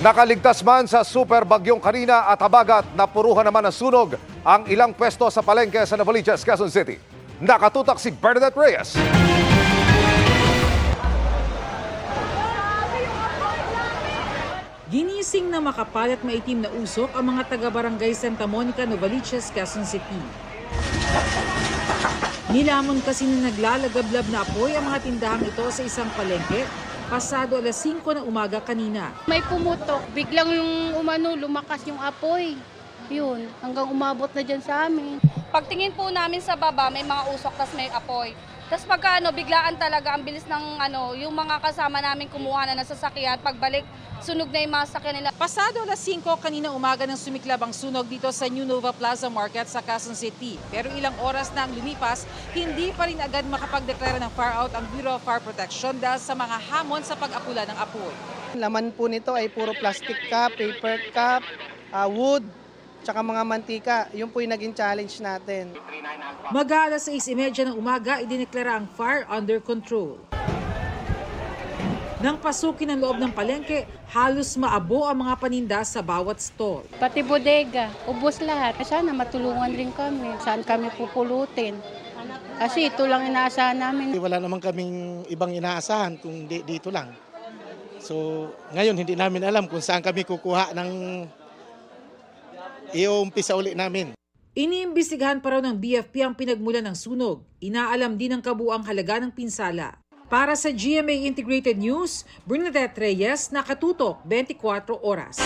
Nakaligtas man sa super bagyong kanina at habagat na puruhan naman ng sunog ang ilang pwesto sa palengke sa Novaliches, Quezon City. Nakatutak si Bernadette Reyes. Ginising na makapal at maitim na usok ang mga taga-barangay Santa Monica, Novaliches, Quezon City. Nilamon kasi na naglalagablab na apoy ang mga tindahang ito sa isang palengke pasado alas 5 ng umaga kanina. May pumutok, biglang lumakas yung apoy. Yun, hanggang umabot na dyan sa amin. Pagtingin po namin sa baba, may mga usok tas may apoy. Tapos pagka biglaan talaga ang bilis ng yung mga kasama namin kumuha na ng sasakyan, pagbalik sunog na yung mga sasakyan nila. Pasado alas 5 kanina umaga ng sumiklab ang sunog dito sa New Nova Plaza Market sa Quezon City. Pero ilang oras na ang lumipas, hindi pa rin agad makapagdeklara ng fire out ang Bureau of Fire Protection dahil sa mga hamon sa pag-apula ng apoy. Laman po nito ay puro plastic cup, paper cup, wood, tsaka mga mantika. Yun po yung naging challenge natin. Mag-aalas 6:30 ng umaga, idineklara ang fire under control. Nang pasukin ang loob ng palengke, halos maabo ang mga paninda sa bawat stall. Pati bodega, ubos lahat. Sana matulungan rin kami. Saan kami pupulutin? Kasi ito lang inaasahan namin. Wala naman kaming ibang inaasahan kung dito lang. So ngayon hindi namin alam kung saan kami kukuha ng iumpisa uli namin. Iniimbestigahan pa raw ng BFP ang pinagmulan ng sunog. Inaalam din ang kabuuang halaga ng pinsala. Para sa GMA Integrated News, Bernadette Reyes, nakatutok 24 oras.